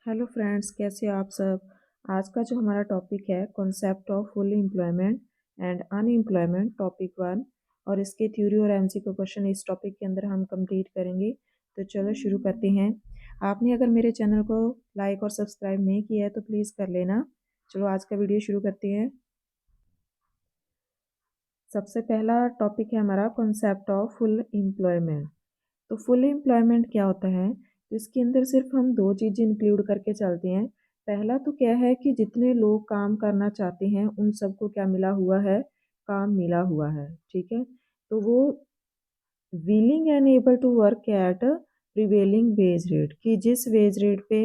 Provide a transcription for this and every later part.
Hello friends, कैसे हो आप सब। आज का जो हमारा टॉपिक है concept of full employment and unemployment topic 1 और इसके थ्योरी और एमसीक्यू क्वेश्चन इस टॉपिक के अंदर हम कंप्लीट करेंगे। तो चलो शुरू करते हैं। आपने अगर मेरे चैनल को लाइक और सब्सक्राइब नहीं किया है तो प्लीज़ कर लेना। चलो आज का वीडियो शुरू करते हैं। सबसे पहला टॉपिक है हमारा कॉन्सेप्ट ऑफ फुल एम्प्लॉयमेंट। तो फुल एम्प्लॉयमेंट क्या होता है, तो इसके अंदर सिर्फ हम दो चीज़ इंक्लूड करके चलते हैं। पहला तो क्या है कि जितने लोग काम करना चाहते हैं उन सबको क्या मिला हुआ है, काम मिला हुआ है। ठीक है, तो वो willing and able to work at prevailing wage rate, कि जिस वेज रेट पे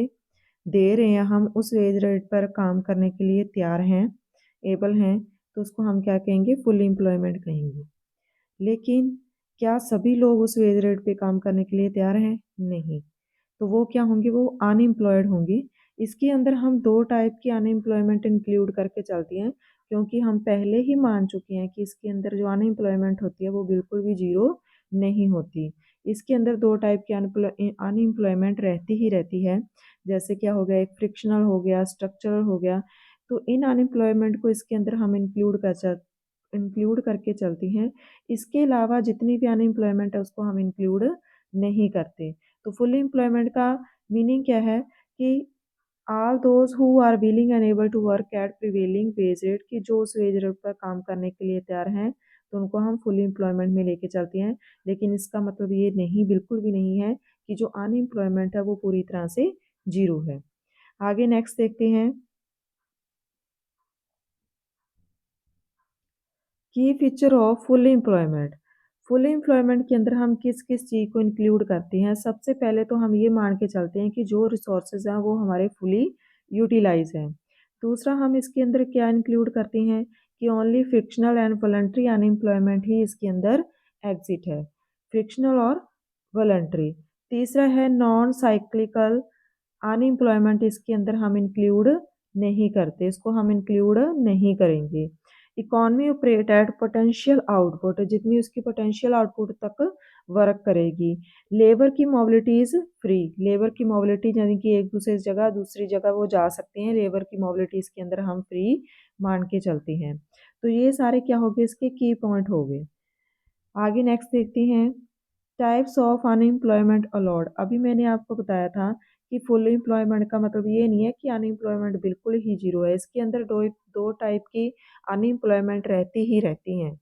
दे रहे हैं हम उस वेज रेट पर काम करने के लिए तैयार हैं, एबल हैं, तो उसको हम क्या कहेंगे, फुल एम्प्लॉयमेंट कहेंगे। लेकिन क्या सभी लोग उस वेज रेट पे काम करने के लिए तैयार हैं? नहीं। तो वो क्या होंगे, वो अनएम्प्लॉयड होंगे। इसके अंदर हम दो टाइप की अनएम्प्लॉयमेंट इंक्लूड करके चलती हैं, क्योंकि हम पहले ही मान चुके हैं कि इसके अंदर जो अनएम्प्लॉयमेंट होती है वो बिल्कुल भी जीरो नहीं होती। इसके अंदर दो टाइप की अनएम्प्लॉयमेंट रहती ही रहती है। जैसे क्या हो गया, एक फ्रिक्शनल हो गया, स्ट्रक्चरल हो गया। तो इन अनएम्प्लॉयमेंट को इसके अंदर हम इंक्लूड करके चलती हैं। इसके अलावा जितनी भी अनएम्प्लॉयमेंट है उसको हम इंक्लूड नहीं करते। तो फुल एम्प्लॉयमेंट का मीनिंग क्या है कि all those who are willing and able to work at prevailing wage rate, कि जो उस वेज रेट पर काम करने के लिए तैयार हैं तो उनको हम फुल एम्प्लॉयमेंट में लेके चलते हैं। लेकिन इसका मतलब ये नहीं, बिल्कुल भी नहीं है कि जो अनएम्प्लॉयमेंट है वो पूरी तरह से जीरो है। आगे नेक्स्ट देखते हैं। की feature of full employment. Full employment के अंदर हम किस किस चीज़ को इंक्लूड करते हैं। सबसे पहले तो हम ये मान के चलते हैं कि जो रिसोर्सेज हैं वो हमारे फुली यूटिलाइज हैं। दूसरा, हम इसके अंदर क्या इंक्लूड करते हैं कि only frictional and voluntary unemployment ही इसके अंदर एग्जिट है, फ्रिक्शनल और वॉलंटरी। तीसरा है नॉन साइक्लिकल अनएम्प्लॉयमेंट, इसके अंदर हम इंक्लूड नहीं करते, इसको हम इंक्लूड नहीं करेंगे। Economy operate at potential output, जितनी उसकी पोटेंशियल आउटपुट तक वर्क करेगी। लेबर की मोबिलिटी इज़ फ्री, लेबर की मोबिलिटी यानी कि एक दूसरे जगह दूसरी जगह वो जा सकते हैं, लेबर की मोबिलिटी इसके अंदर हम फ्री मान के चलते हैं। तो ये सारे क्या हो गए, इसके की पॉइंट हो गए। आगे नेक्स्ट देखते हैं टाइप्स ऑफ अनएम्प्लॉयमेंट अलॉड। अभी मैंने आपको बताया था कि फुल एम्प्लॉयमेंट का मतलब ये नहीं है कि अनएम्प्लॉयमेंट बिल्कुल ही जीरो है। इसके अंदर दो दो टाइप की अनएम्प्लॉयमेंट रहती ही रहती हैं।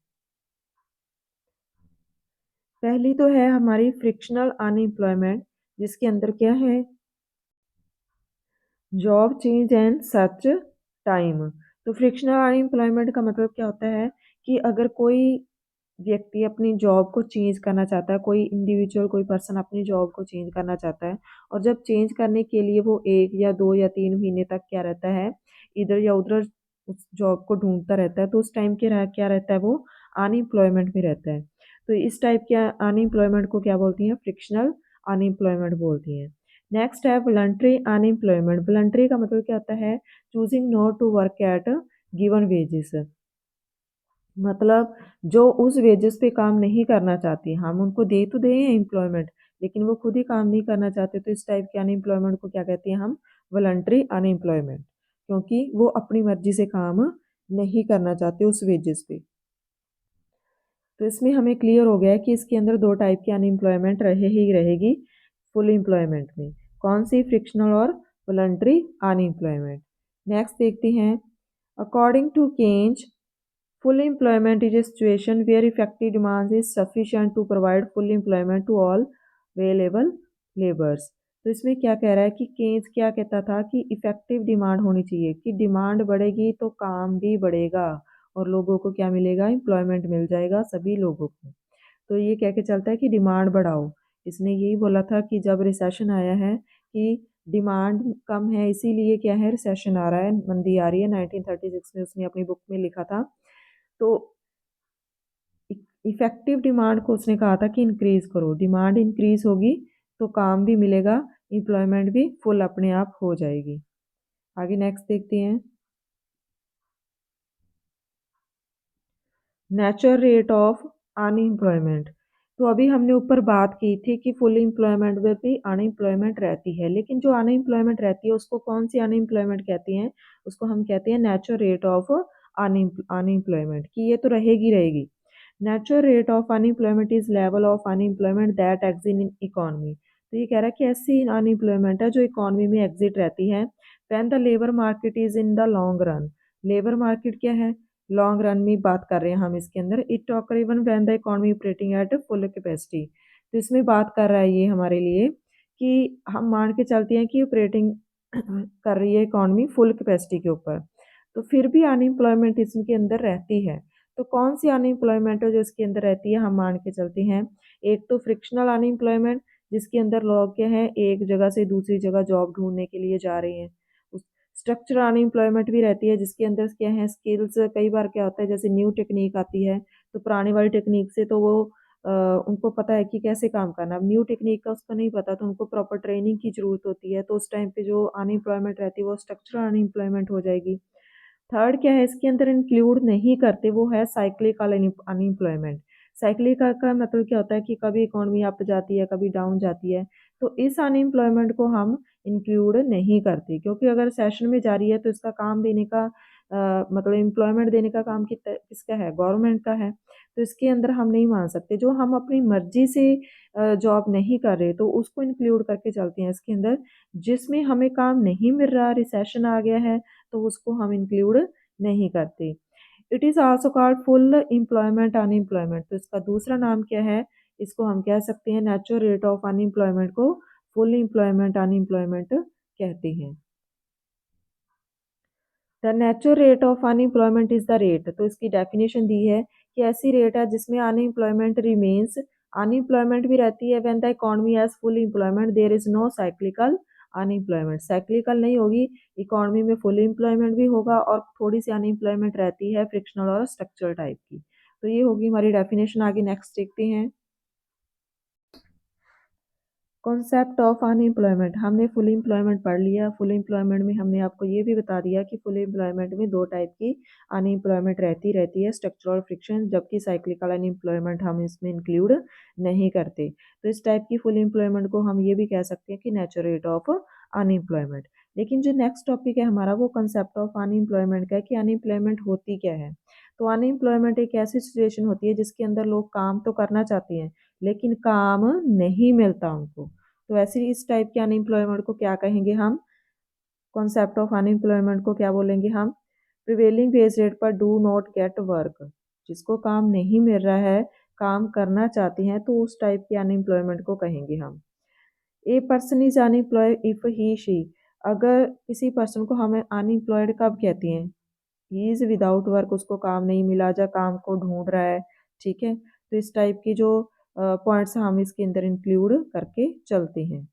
पहली तो है हमारी फ्रिक्शनल अनएम्प्लॉयमेंट, जिसके अंदर क्या है, job change and such time. तो फ्रिक्शनल अनएम्प्लॉयमेंट का मतलब क्या होता है कि अगर कोई व्यक्ति अपनी जॉब को चेंज करना चाहता है, कोई इंडिविजुअल कोई पर्सन अपनी जॉब को चेंज करना चाहता है, और जब चेंज करने के लिए वो 1 या 2 या 3 महीने तक क्या रहता है, इधर या उधर उस जॉब को ढूंढता रहता है, तो उस टाइम के क्या रहता है, वो अनएम्प्लॉयमेंट में रहता है। तो इस टाइप के अनएम्प्लॉयमेंट को क्या बोलती हैं, फ्रिक्शनल अनएम्प्लॉयमेंट बोलती हैं। नेक्स्ट है वॉलंटरी अनएम्प्लॉयमेंट। वॉलंटरी का मतलब क्या होता है, choosing not to work at given wages, मतलब जो उस वेजेस पे काम नहीं करना चाहती, हम उनको दे तो दे एम्प्लॉयमेंट लेकिन वो खुद ही काम नहीं करना चाहते, तो इस टाइप के अनएम्प्लॉयमेंट को क्या कहते हैं हम, वॉलंटरी अनएम्प्लॉयमेंट, क्योंकि वो अपनी मर्जी से काम नहीं करना चाहते उस वेजेस पे। तो इसमें हमें क्लियर हो गया है कि इसके अंदर दो टाइप की अनएम्प्लॉयमेंट रहे ही रहेगी फुल एम्प्लॉयमेंट में। कौन सी, फ्रिक्शनल और वॉलंटरी अनएम्प्लॉयमेंट। नेक्स्ट देखते हैं। According to Keynes, full employment is a situation where effective demand is sufficient to provide full employment to all available laborers। तो इसमें क्या कह रहा है कि केन्स क्या कहता था कि इफेक्टिव डिमांड होनी चाहिए, कि डिमांड बढ़ेगी तो काम भी बढ़ेगा और लोगों को क्या मिलेगा, एम्प्लॉयमेंट मिल जाएगा सभी लोगों को। तो ये कह के चलता है कि डिमांड बढ़ाओ। इसने यही बोला था कि जब रिसेशन आया है कि डिमांड कम है इसीलिए क्या है, रिसेशन आ रहा है, मंदी आ रही है। 1936 में उसने अपनी बुक में लिखा था। तो इफेक्टिव डिमांड को उसने कहा था कि इंक्रीज करो, डिमांड इंक्रीज होगी तो काम भी मिलेगा, एम्प्लॉयमेंट भी फुल अपने आप हो जाएगी। आगे नेक्स्ट देखते हैं। Natural rate of unemployment. तो अभी हमने ऊपर बात की थी कि फुल एम्प्लॉयमेंट में भी अनएम्प्लॉयमेंट रहती है, लेकिन जो अनएम्प्लॉयमेंट रहती है उसको कौन सी अनएम्प्लॉयमेंट कहती हैं? उसको हम कहते हैं नेचुरल रेट ऑफ अनएम्प्लॉयमेंट, कि ये तो रहेगी रहेगी। Natural rate of unemployment is level of unemployment that exit in economy. तो ये कह रहा है कि ऐसी अनएम्प्लॉयमेंट है जो इकोनॉमी में एग्जिट रहती है when the labour market is in the long run. Labour market क्या है? लॉन्ग रन में बात कर रहे हैं हम इसके अंदर। It occur even when the economy operating at full capacity. तो इसमें बात कर रहा है ये हमारे लिए कि हम मान के चलते हैं कि ऑपरेटिंग कर रही है इकोनॉमी फुल कैपेसिटी के ऊपर, तो फिर भी अनएम्प्लॉयमेंट इसके अंदर रहती है। तो कौन सी अनएम्प्लॉयमेंट है जो इसके अंदर रहती है? हम मान के चलते हैं एक तो फ्रिक्शनल अनएम्प्लॉयमेंट, जिसके अंदर लोग क्या है एक जगह से दूसरी जगह जॉब ढूंढने के लिए जा रहे हैं। स्ट्रक्चरल अनएम्प्लॉयमेंट भी रहती है जिसके अंदर क्या है स्किल्स, कई बार क्या होता है जैसे न्यू टेक्निक आती है तो पुरानी वाली टेक्निक से तो वो उनको पता है कि कैसे काम करना। अब न्यू टेक्निक का उसको नहीं पता तो उनको प्रॉपर ट्रेनिंग की जरूरत होती है, तो उस टाइम पे जो अनएम्प्लॉयमेंट रहती है वो स्ट्रक्चरल अनएम्प्लॉयमेंट हो जाएगी। थर्ड क्या है इसके अंदर इंक्लूड नहीं करते, वो है साइक्लिकल अनएम्प्लॉयमेंट। साइक्लिकल का मतलब क्या होता है कि कभी इकोनॉमी अप जाती है कभी डाउन जाती है, तो इस अनएम्प्लॉयमेंट को हम इंक्लूड नहीं करते, क्योंकि अगर सेशन में जारी है तो इसका काम देने का मतलब एम्प्लॉयमेंट देने का काम किसका है? गवर्नमेंट का है। तो इसके अंदर हम नहीं मान सकते। जो हम अपनी मर्जी से जॉब नहीं कर रहे तो उसको इंक्लूड करके चलते हैं इसके अंदर। जिसमें हमें काम नहीं मिल रहा, रिसेशन आ गया है, तो उसको हम इंक्लूड नहीं करते। It is also called full employment unemployment. तो इसका दूसरा नाम क्या है? इसको हम कह सकते हैं नेचुरल रेट ऑफ अनएम्प्लॉयमेंट को फुल एम्प्लॉयमेंट अनएम्प्लॉयमेंट कहते हैं। The natural rate of unemployment is the rate. तो इसकी डेफिनेशन दी है कि ऐसी रेट है जिसमें अनएम्प्लॉयमेंट रिमेन्स, अनएम्प्लॉयमेंट भी रहती है when the economy has full employment, there is no cyclical unemployment. Cyclical नहीं होगी, इकोनॉमी में फुल एम्प्लॉयमेंट भी होगा और थोड़ी सी अनएम्प्लॉयमेंट रहती है फ्रिक्शनल और स्ट्रक्चरल टाइप की। तो ये होगी हमारी डेफिनेशन। आगे नेक्स्ट देखते हैं। कॉन्सेप्ट ऑफ अनएम्प्लॉयमेंट, हमने फुल एम्प्लॉयमेंट पढ़ लिया। फुल एम्प्लॉयमेंट में हमने आपको ये भी बता दिया कि फुल एम्प्लॉयमेंट में दो टाइप की अनएम्प्लॉयमेंट रहती है, स्ट्रक्चरल और फ्रिक्शन, जबकि साइक्लिकल अनएम्प्लॉयमेंट हम इसमें इंक्लूड नहीं करते। तो इस टाइप की फुल एम्प्लॉयमेंट को हम ये भी कह सकते हैं कि नेचुरल रेट ऑफ अनएम्प्लॉयमेंट। लेकिन जो नेक्स्ट टॉपिक है हमारा वो कंसेप्ट ऑफ अनएम्प्लॉयमेंट का है कि अनएम्प्लॉयमेंट होती क्या है। तो अनएम्प्लॉयमेंट एक ऐसी सिचुएशन होती है जिसके अंदर लोग काम तो करना चाहते हैं लेकिन काम नहीं मिलता उनको। तो ऐसे इस टाइप के अनएम्प्लॉयमेंट को क्या कहेंगे हम? कॉन्सेप्ट ऑफ अनएम्प्लॉयमेंट को क्या बोलेंगे हम? प्रिवेलिंग वेज रेट पर डू नॉट गेट वर्क। जिसको काम नहीं मिल रहा है, काम करना चाहते हैं, तो उस टाइप के अनएम्प्लॉयमेंट को कहेंगे हम। A person is unemployed if he she. अगर किसी पर्सन को हम अनएम्प्लॉयड कब कहते हैं? ही इज विदाउट वर्क, उसको काम नहीं मिला या काम को ढूंढ रहा है। ठीक है, तो इस टाइप की जो पॉइंट्स हम इसके अंदर इंक्लूड करके चलते हैं।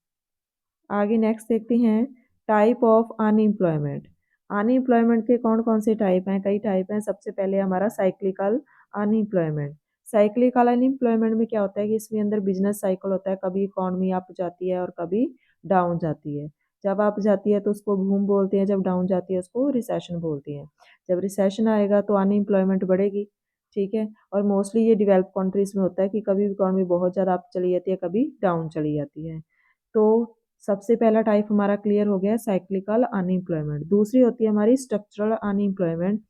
आगे नेक्स्ट देखते हैं टाइप ऑफ अनएम्प्लॉयमेंट। अनएम्प्लॉयमेंट के कौन कौन से टाइप हैं? कई टाइप हैं। सबसे पहले हमारा साइक्लिकल अनएम्प्लॉयमेंट। साइक्लिकल अनएम्प्लॉयमेंट में क्या होता है कि इसमें अंदर बिजनेस साइकिल होता है, कभी इकोनॉमी अप जाती है और कभी डाउन जाती है। जब अप जाती है तो उसको बूम बोलते हैं, जब डाउन जाती है उसको रिसेशन बोलते हैं। जब रिसेशन आएगा तो अनएम्प्लॉयमेंट बढ़ेगी। ठीक है, और मोस्टली ये डेवलप कंट्रीज में होता है कि कभी इकोनॉमी बहुत ज़्यादा अप चली जाती है कभी डाउन चली जाती है। तो सबसे पहला टाइप हमारा क्लियर हो गया साइक्लिकल अनएम्प्लॉयमेंट। दूसरी होती है हमारी स्ट्रक्चरल अनएम्प्लॉयमेंट।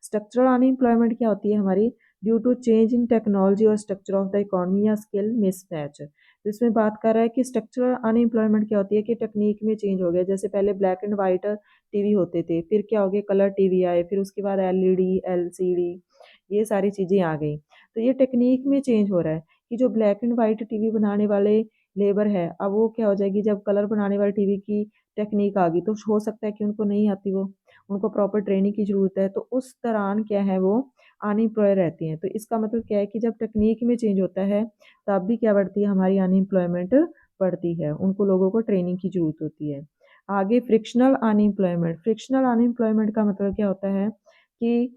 स्ट्रक्चरल अनएम्प्लॉयमेंट क्या होती है हमारी? Due to change in technology और स्ट्रक्चर ऑफ द इकोनॉमी या स्किल मिसमैच। तो इसमें बात कर रहा है कि स्ट्रक्चरल अनएम्प्लॉयमेंट क्या होती है कि टेक्निक में चेंज हो गया। जैसे पहले ब्लैक एंड वाइट टीवी होते थे, फिर क्या हो गया कलर टीवी आए, फिर उसके बाद एलईडी एलसीडी ये सारी चीज़ें आ गई। तो ये टेक्निक में चेंज हो रहा है कि जो ब्लैक एंड वाइट टीवी बनाने वाले लेबर है, अब वो क्या हो जाएगी जब कलर बनाने वाली टीवी की टेक्निक आ गई तो हो सकता है कि उनको नहीं आती, वो उनको प्रॉपर ट्रेनिंग की ज़रूरत है, तो उस दौरान क्या है वो अनएम्प्लॉय रहती हैं। तो इसका मतलब क्या है कि जब टेक्निक में चेंज होता है तब भी क्या बढ़ती है हमारी अनएम्प्लॉयमेंट बढ़ती है, उनको लोगों को ट्रेनिंग की ज़रूरत होती है। आगे फ्रिक्शनल अनएम्प्लॉयमेंट। फ्रिक्शनल अनएम्प्लॉयमेंट का मतलब क्या होता है कि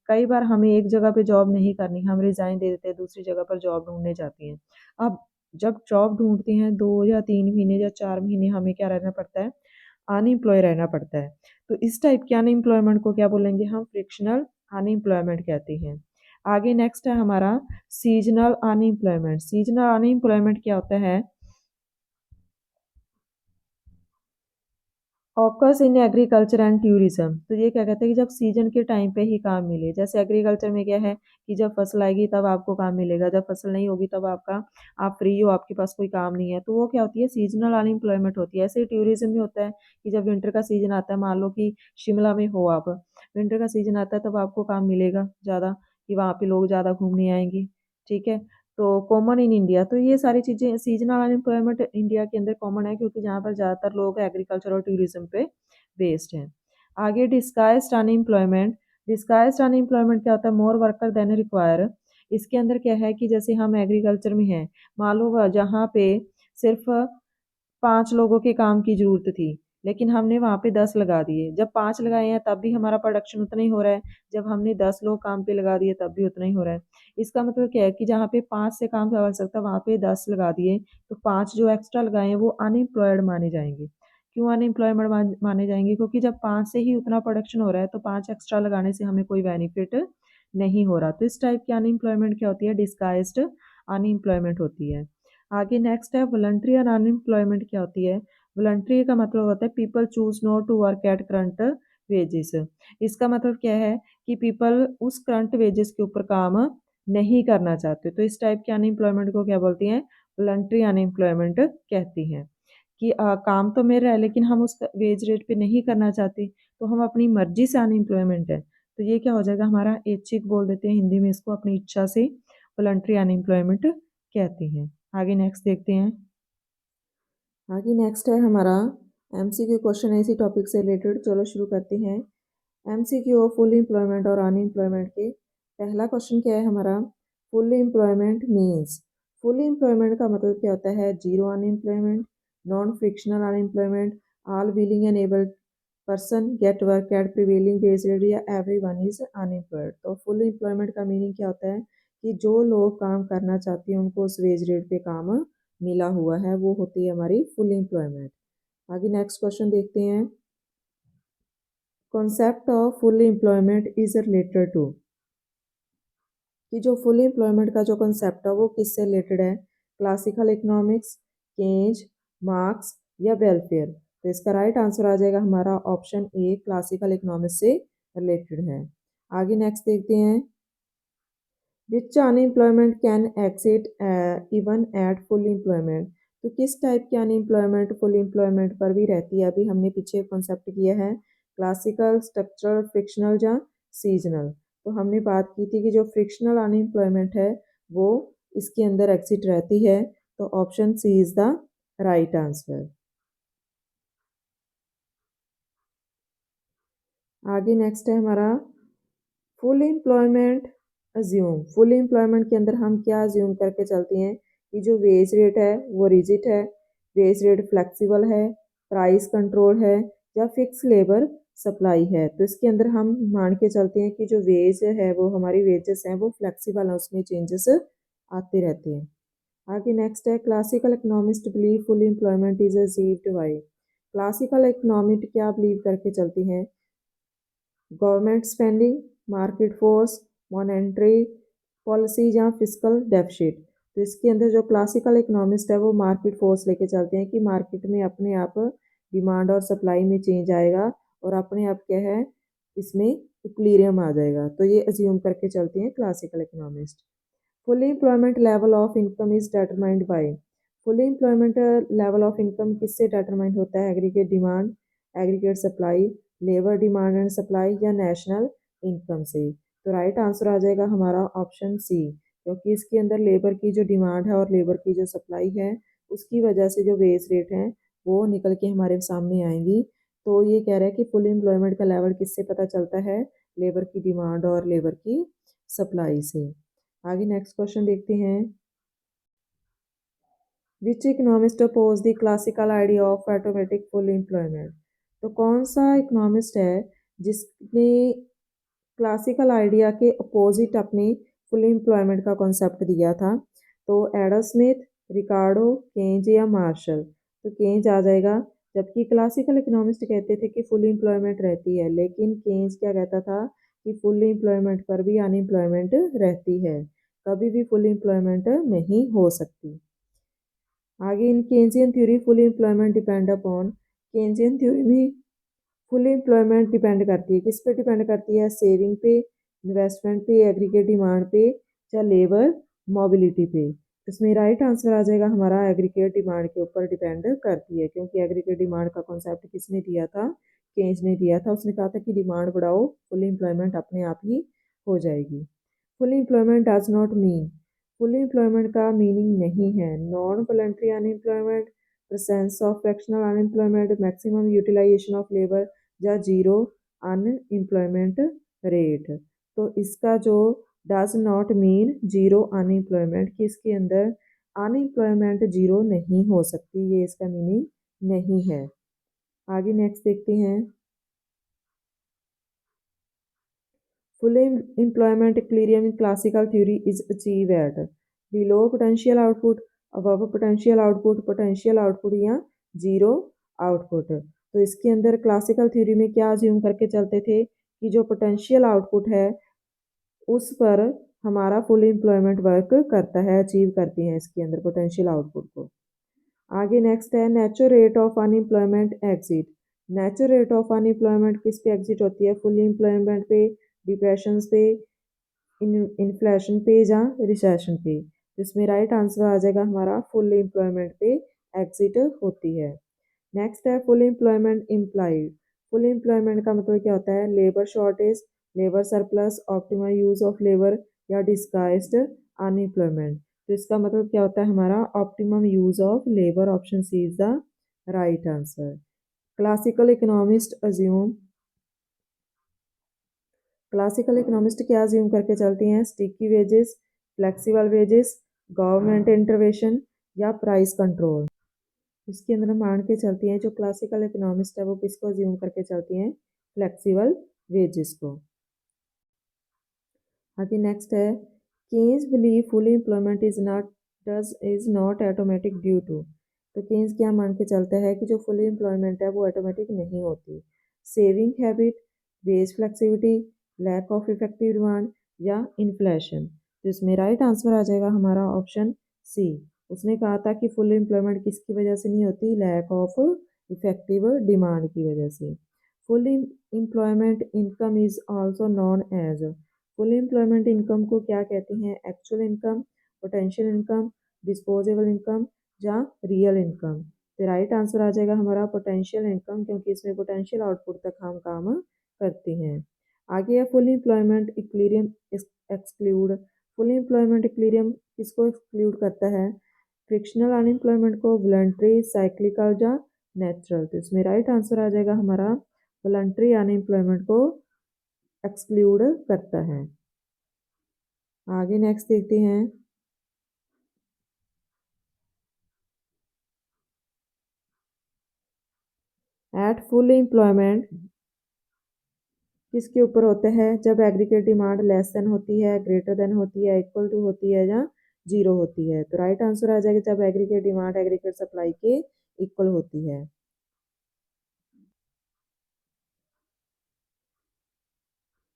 कई बार हमें एक जगह पे जॉब नहीं करनी, हम रिज़ाइन दे देते हैं, दूसरी जगह पर जॉब ढूँढने जाते हैं। अब जब जॉब ढूँढते हैं 2 या 3 महीने या 4 महीने हमें क्या रहना पड़ता है? अनएम्प्लॉय रहना पड़ता है। तो इस टाइप के अनएम्प्लॉयमेंट को क्या बोलेंगे हम? फ्रिक्शनल अनएम्प्लॉयमेंट कहते हैं। आगे नेक्स्ट है हमारा सीजनल अनएम्प्लॉयमेंट। सीजनल अनएम्प्लॉयमेंट क्या होता है? Occurs in agriculture and tourism. तो ये क्या कहते हैं कि जब सीजन के टाइम पे ही काम मिले। जैसे एग्रीकल्चर में क्या है कि जब फसल आएगी तब आपको काम मिलेगा, जब फसल नहीं होगी तब आपका आप फ्री हो, आपके पास कोई काम नहीं है, तो वो क्या होती है? सीजनल अनएम्प्लॉयमेंट होती है। ऐसे ही टूरिज्म भी होता है कि जब विंटर का सीजन आता है, मान लो कि शिमला में हो आप, विंटर का सीजन आता है तब आपको काम मिलेगा ज़्यादा, कि वहाँ पे लोग ज़्यादा घूमने आएंगे। ठीक है, तो कॉमन इन इंडिया, तो ये सारी चीज़ें सीजनल अनएम्प्लॉयमेंट इंडिया के अंदर कॉमन है, क्योंकि जहाँ पर ज़्यादातर लोग एग्रीकल्चर और टूरिज्म पे बेस्ड हैं। आगे डिस्गाइज्ड अनएम्प्लॉयमेंट। डिस्गाइज्ड अनएम्प्लॉयमेंट क्या होता है? मोर वर्कर देन रिक्वायर। इसके अंदर क्या है कि जैसे हम एग्रीकल्चर में हैं, मान लो जहाँ पे सिर्फ 5 लोगों के काम की ज़रूरत थी, लेकिन हमने वहाँ पे 10 लगा दिए। जब 5 लगाए हैं तब भी हमारा प्रोडक्शन उतना ही हो रहा है, जब हमने 10 लोग काम पे लगा दिए तब भी उतना ही हो रहा है। इसका मतलब क्या है कि जहाँ पे 5 से काम चल सकता है वहाँ पे 10 लगा दिए, तो 5 जो एक्स्ट्रा लगाए हैं वो अनएम्प्लॉयड माने जाएंगे। क्यों अनएम्प्लॉयमेंट माने जाएंगे? क्योंकि जब 5 से ही उतना प्रोडक्शन हो रहा है तो 5 एक्स्ट्रा लगाने से हमें कोई बेनिफिट नहीं हो रहा। तो इस टाइप की अनएम्प्लॉयमेंट क्या होती है? डिस्गाइज्ड अनएम्प्लॉयमेंट होती है। आगे नेक्स्ट है वॉलंटरी अनएम्प्लॉयमेंट। क्या होती है? वॉलंटरी का मतलब होता है people choose not to work at current wages. इसका मतलब क्या है कि पीपल उस करंट वेजेस के ऊपर काम नहीं करना चाहते। तो इस टाइप के अनएम्प्लॉयमेंट को क्या बोलती हैं? वॉलंटरी अनएम्प्लॉयमेंट कहती हैं। कि काम तो मिल रहा है लेकिन हम उस वेज रेट पे नहीं करना चाहते, तो हम अपनी मर्जी से अनएम्प्लॉयमेंट है। तो ये क्या हो जाएगा हमारा? ऐच्छिक बोल देते हैं हिंदी में इसको, अपनी इच्छा से वॉलंटरी अनएम्प्लॉयमेंट कहते हैं। आगे नेक्स्ट देखते हैं। आगे नेक्स्ट है हमारा एमसीक्यू क्वेश्चन है इसी टॉपिक से रिलेटेड। चलो शुरू करते हैं। एमसीक्यू ऑफ फुल एम्प्लॉयमेंट और अनएम्प्लॉयमेंट के। पहला क्वेश्चन क्या है हमारा? Full employment means. Full employment का मतलब क्या होता है? Zero unemployment, non frictional unemployment, all willing and able person get work at prevailing wage rate, या एवरी वन इज अनएम्प्लॉयड। तो फुल एम्प्लॉयमेंट का मीनिंग क्या होता है कि जो लोग काम करना चाहते हैं उनको उस वेज रेट पे काम मिला हुआ है, वो होती है हमारी फुल एम्प्लॉयमेंट। आगे नेक्स्ट क्वेश्चन देखते हैं। Concept of full employment is related to. कि जो फुल एम्प्लॉयमेंट का जो कॉन्सेप्ट है वो किससे रिलेटेड है? क्लासिकल इकोनॉमिक्स, केंज, मार्क्स या वेलफेयर। तो इसका राइट आंसर आ जाएगा हमारा ऑप्शन ए, क्लासिकल इकोनॉमिक्स से रिलेटेड है। आगे नेक्स्ट देखते हैं। Which unemployment can exist even at full employment. तो किस टाइप की अनएम्प्लॉयमेंट फुल एम्प्लॉयमेंट पर भी रहती है? अभी हमने पीछे कॉन्सेप्ट किया है क्लासिकल, स्ट्रक्चरल, फ्रिक्शनल या सीजनल। तो हमने बात की थी कि जो फ्रिक्शनल अनएम्प्लॉयमेंट है वो इसके अंदर एक्सिट रहती है। तो option C is the right answer. आगे नेक्स्ट है हमारा full employment assume. Full employment के अंदर हम क्या अज्यूम करके चलते हैं कि जो वेज रेट है वो रिजिट है, वेज रेट फ्लेक्सिबल है, प्राइस कंट्रोल है, या फिक्स लेबर सप्लाई है। तो इसके अंदर हम मान के चलते हैं कि जो वेज है वो हमारी वेजेस हैं वो फ्लेक्सिबल है, उसमें चेंजेस आते रहते हैं। आगे नेक्स्ट है classical economist believe full employment is achieved by. Classical economist क्या बिलीव करके चलती हैं? Government spending, market force, monetary policy या फिस्कल डेफिसिट। तो इसके अंदर जो क्लासिकल इकोनॉमिस्ट है वो मार्केट फोर्स लेके चलते हैं कि मार्केट में अपने आप डिमांड और सप्लाई में चेंज आएगा और अपने आप क्या है इसमें इक्विलिब्रियम आ जाएगा। तो ये अज्यूम करके चलते हैं classical economist. Full employment level of income is determined by. Full employment level of income किससे डिटरमाइंड होता है? Aggregate demand, aggregate supply, labour demand and supply, या नेशनल इनकम से। तो राइट आंसर आ जाएगा हमारा ऑप्शन सी, क्योंकि इसके अंदर लेबर की जो डिमांड है और लेबर की जो सप्लाई है उसकी वजह से जो वेज रेट हैं वो निकल के हमारे सामने आएंगी। तो ये कह रहा है कि फुल एम्प्लॉयमेंट का लेवल किससे पता चलता है? लेबर की डिमांड और लेबर की सप्लाई से। आगे नेक्स्ट क्वेश्चन देखते हैं। Which economist oppose the classical idea of automatic full employment. तो कौन सा इकोनॉमिस्ट है जिसने क्लासिकल आइडिया के अपोजिट अपने फुल एम्प्लॉयमेंट का कॉन्सेप्ट दिया था? तो एडम स्मिथ, रिकार्डो, केंज या मार्शल। तो केंज आ जाएगा। जबकि क्लासिकल इकोनॉमिस्ट कहते थे कि फुल एम्प्लॉयमेंट रहती है, लेकिन केंज क्या कहता था कि फुल एम्प्लॉयमेंट पर भी अनएम्प्लॉयमेंट रहती है, कभी भी फुल एम्प्लॉयमेंट नहीं हो सकती। आगे in Keynesian theory full employment depend upon, Keynesian theory में फुल एम्प्लॉयमेंट डिपेंड करती है, किस पे डिपेंड करती है, सेविंग पे, इन्वेस्टमेंट पे, एग्रीगेट डिमांड पे या लेबर मोबिलिटी पे। इसमें राइट आंसर आ जाएगा हमारा एग्रीगेट डिमांड के ऊपर डिपेंड करती है, क्योंकि एग्रीगेट डिमांड का कॉन्सेप्ट किसने दिया था, केन्ज ने दिया था। उसने कहा था कि डिमांड बढ़ाओ, फुल एम्प्लॉयमेंट अपने आप ही हो जाएगी। Full employment does not mean, full employment का मीनिंग नहीं है non voluntary unemployment, presence of fractional unemployment, maximum utilization of labour या जीरो अनएम्प्लॉयमेंट रेट। तो इसका जो does not mean zero unemployment, कि इसके अंदर अनएम्प्लॉयमेंट जीरो नहीं हो सकती, ये इसका मीनिंग नहीं है। आगे नेक्स्ट देखते हैं। Full employment equilibrium in classical theory is achieve at below potential output, above potential output, potential output या जीरो आउटपुट। तो इसके अंदर क्लासिकल थ्योरी में क्या अज्यूम करके चलते थे कि जो पोटेंशियल आउटपुट है उस पर हमारा फुल एम्प्लॉयमेंट वर्क करता है, अचीव करती हैं इसके अंदर पोटेंशियल आउटपुट को। आगे नेक्स्ट है natural rate of unemployment exit. Natural rate of unemployment किस पे एग्जिट होती है, फुल एम्प्लॉयमेंट पे, डिप्रेशन पे, इन्फ्लेशन पे या रिसेशन पे। जिसमें राइट आंसर आ जाएगा हमारा फुल एम्प्लॉयमेंट पे एग्जिट होती है। नेक्स्ट है full employment implied. Full employment का मतलब क्या होता है, labour shortage, labour surplus, optimal use of labour या डिस्गाइज्ड अनएम्प्लॉयमेंट। तो इसका मतलब क्या होता है हमारा optimum use of labour, option C is the right answer. Classical economist assume, classical economist क्या अज्यूम करके चलती हैं, sticky wages, flexible wages, government intervention या प्राइस कंट्रोल। इसके अंदर हम मान के चलती हैं जो क्लासिकल इकोनॉमिस्ट है वो किसको अज्यूम करके चलती हैं, फ्लेक्सिबल वेजेस को। आगे नेक्स्ट है Keynes believe full employment is not automatic due to. तो केन्स क्या मान के चलता है कि जो फुल एम्प्लॉयमेंट है वो ऑटोमेटिक नहीं होती, saving habit, wage flexibility, lack of effective demand या इन्फ्लेशन। तो इसमें राइट आंसर आ जाएगा हमारा ऑप्शन सी। उसने कहा था कि फुल एम्प्लॉयमेंट किसकी वजह से नहीं होती, लैक ऑफ इफेक्टिव डिमांड की वजह से। Full employment income is also known as, full employment income को क्या कहते हैं, actual income, potential income, disposable income या रियल इनकम। तो राइट आंसर आ जाएगा हमारा पोटेंशियल इनकम, क्योंकि इसमें पोटेंशियल आउटपुट तक हम काम करते हैं। आगे है full employment equilibrium exclude. Full employment equilibrium किसको एक्सक्लूड करता है, फ्रिक्शनल अनएम्प्लॉयमेंट को, वॉलंटरी, साइक्लिकल या नेचुरल। तो इसमें राइट आंसर आ जाएगा हमारा वॉलंटरी अनएम्प्लॉयमेंट को एक्सक्लूड करता है। आगे नेक्स्ट देखते हैं। एट फुल एम्प्लॉयमेंट किसके ऊपर होता है, जब एग्रीगेट डिमांड लेस देन होती है, ग्रेटर देन होती है, इक्वल टू होती है या जीरो होती है। तो राइट आंसर आ जाएगा जब एग्रीगेट डिमांड एग्रीगेट सप्लाई के इक्वल होती है।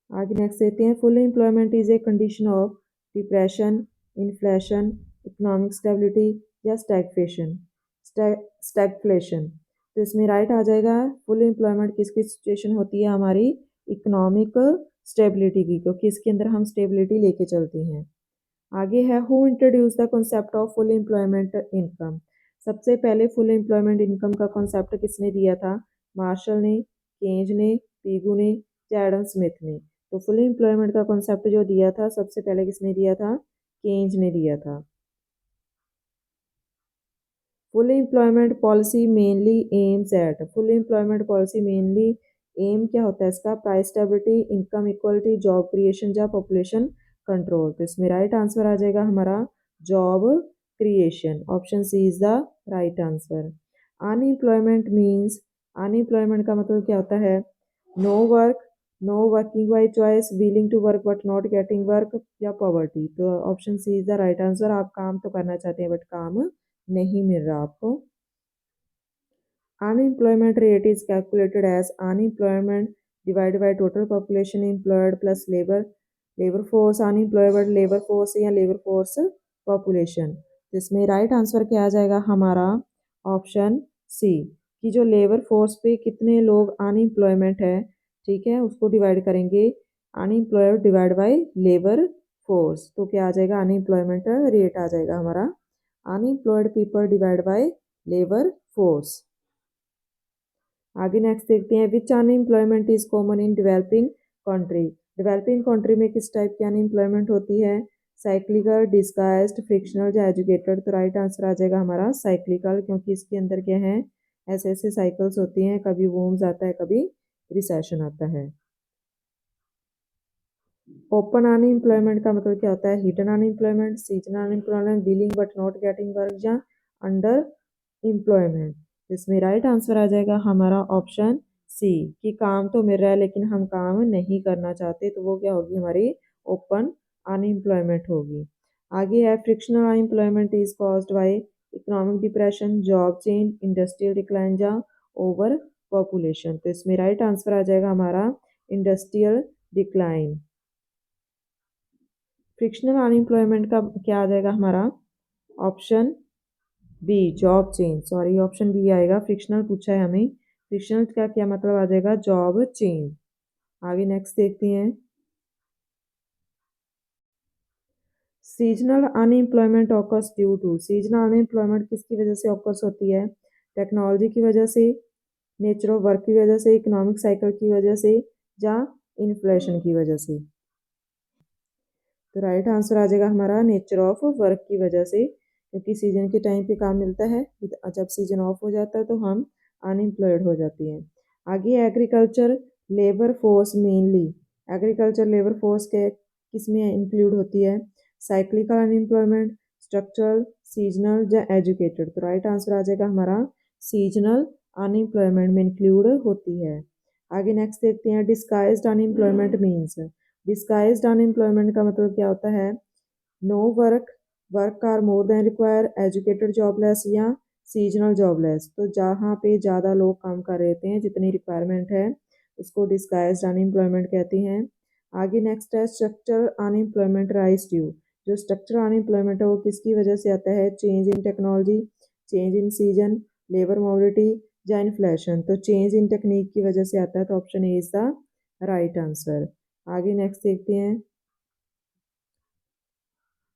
आगे नेक्स्ट देखते हैं full employment is a condition of depression, inflation, economic stability या स्टैगफ्लेशन, स्टैगफ्लेशन। तो इसमें राइट आ जाएगा फुल एम्प्लॉयमेंट किसकी सिचुएशन होती है, हमारी इकोनॉमिक स्टेबिलिटी की, क्योंकि इसके अंदर हम स्टेबिलिटी लेके चलते हैं। आगे है who introduce the concept of full employment income. सबसे पहले फुल एम्प्लॉयमेंट इनकम का कॉन्सेप्ट किसने दिया था, मार्शल ने, केज ने, पीगू ने या एडम स्मिथ ने। तो फुल एम्प्लॉयमेंट का कॉन्सेप्ट जो दिया था सबसे पहले किसने दिया था, केज ने दिया था। Full employment policy mainly aims at, full employment policy mainly aim क्या होता है इसका, price stability, income equality, job creation या पॉपुलेशन कंट्रोल। तो इसमें राइट आंसर आ जाएगा हमारा job creation, option C is the right answer. Unemployment means, unemployment का मतलब क्या होता है, no work, no working by choice, willing to work but not getting work या पॉवर्टी। तो option C is the right answer, आप काम तो करना चाहते हैं बट काम नहीं मिल रहा आपको। Unemployment rate is calculated as unemployment divide by total population employed plus labour force unemployed labour force या लेबर फोर्स पॉपुलेशन। तो इसमें राइट आंसर क्या आ जाएगा हमारा ऑप्शन सी कि जो लेबर फोर्स पे कितने लोग अनएम्प्लॉयमेंट है, ठीक है, उसको डिवाइड करेंगे unemployed divide by labour force, तो क्या आ जाएगा अनएम्प्लॉयमेंट रेट आ जाएगा हमारा unemployed people divide by labour force. आगे नेक्स्ट देखते हैं which unemployment is common in developing country. Developing country में किस टाइप की अनएम्प्लॉयमेंट होती है, साइक्लिकल, डिस्गाइज्ड, फ्रिक्शनल या एजुकेटेड। तो राइट आंसर आ जाएगा हमारा साइक्लिकल, क्योंकि इसके अंदर क्या है ऐसे ऐसे साइकिल्स होती हैं, कभी बूम्स आता है कभी रिसेशन आता है। ओपन अनएम्प्लॉयमेंट का मतलब क्या होता है, hidden unemployment, seasonal unemployment, willing but not getting work या अंडर एम्प्लॉयमेंट। इसमें राइट आंसर आ जाएगा हमारा ऑप्शन सी कि काम तो मिल रहा है लेकिन हम काम नहीं करना चाहते, तो वो क्या होगी हमारी ओपन अनएम्प्लॉयमेंट होगी। आगे है frictional unemployment is caused by economic depression, job change, industrial decline या ओवर पॉपुलेशन। तो इसमें राइट आंसर आ जाएगा हमारा इंडस्ट्रियल डिक्लाइन। फ्रिक्शनल अनएम्प्लॉयमेंट का क्या आ जाएगा हमारा option B job change, sorry option B आएगा, फ्रिक्शनल पूछा है हमें, फ्रिक्शनल का क्या मतलब आ जाएगा जॉब चेंज। आगे नेक्स्ट देखते हैं seasonal unemployment occurs due to. Seasonal unemployment किसकी वजह से ऑकर्स होती है, टेक्नोलॉजी की वजह से, नेचर ऑफ वर्क की वजह से, इकोनॉमिक साइकिल की वजह से या इन्फ्लेशन की वजह से। तो राइट आंसर आ जाएगा हमारा नेचर ऑफ वर्क की वजह से, क्योंकि सीजन के टाइम पे काम मिलता है, जब सीजन ऑफ हो जाता है तो हम अनएम्प्लॉयड हो जाती हैं। आगे agriculture labour force mainly, agriculture labour force के किस में इंक्लूड होती है, साइक्लिकल अनएम्प्लॉयमेंट, स्ट्रक्चरल, सीजनल या एजुकेटेड। तो राइट आंसर आ जाएगा हमारा सीजनल अनएम्प्लॉयमेंट में इंक्लूड होती है। आगे नेक्स्ट देखते हैं disguised unemployment means. Disguised unemployment का मतलब क्या होता है, no work, work are more than require, educated jobless या सीजनल जॉबलेस। तो जहाँ पे ज़्यादा लोग काम कर रहे हैं जितनी रिक्वायरमेंट है उसको डिस्गाइज्ड अनएम्प्लॉयमेंट कहते हैं। आगे नेक्स्ट है स्ट्रक्चरल अनएम्प्लॉयमेंट राइज ड्यू। जो स्ट्रक्चरल अनएम्प्लॉयमेंट है वो किसकी वजह से आता है, change in technology, change in season, labour mobility या इन्फ्लेशन। तो चेंज इन टेक्निक की वजह से आता है, तो option A is the right answer. आगे नेक्स्ट देखते हैं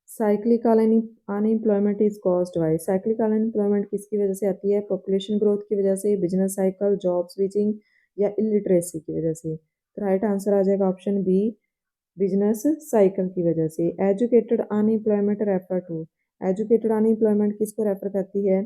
cyclical unemployment is caused bye. Cyclical unemployment किसकी वजह से आती है, पॉपुलेशन ग्रोथ की वजह से, बिजनेस साइकिल, जॉब स्विचिंग या इलिटरेसी की वजह से। तो राइट आंसर आ जाएगा ऑप्शन बी बिजनेस साइकिल की वजह से। Educated unemployment refer to, educated unemployment किसको रेफर करती है,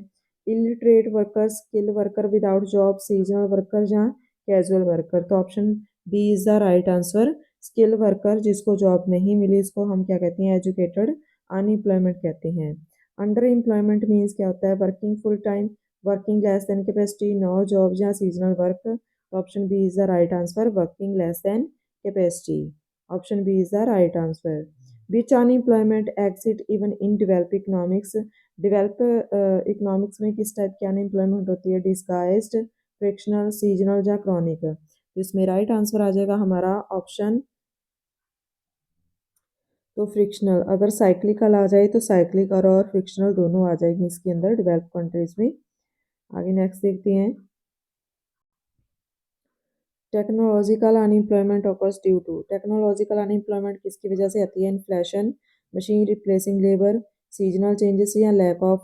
illiterate worker, skill worker without job, seasonal worker या कैजुअल वर्कर। तो option B is the right answer, skill worker जिसको जॉब नहीं मिली इसको हम क्या कहते हैं एजुकेटेड अनएम्प्लॉयमेंट कहते हैं। अंडर एम्प्लॉयमेंट मीन्स क्या होता है, working full time, working less than capacity, no job या seasonal work. Option B is the right answer, working less than capacity. Option B is the right answer. Which unemployment exit even in develop economics. Develop economics में किस type की unemployment होती है, disguised, frictional, seasonal या chronic. तो इसमें right answer आ जाएगा हमारा ऑप्शन तो फ्रिक्शनल। अगर साइक्लिकल आ जाए तो साइक्लिकल और फ्रिक्शनल दोनों आ जाएगी इसके अंदर डेवलप कंट्रीज में। आगे नेक्स्ट देखते हैं technological unemployment occurs due to. Technological unemployment किसकी वजह से आती है, inflation, machine replacing labour, seasonal changes या लैक ऑफ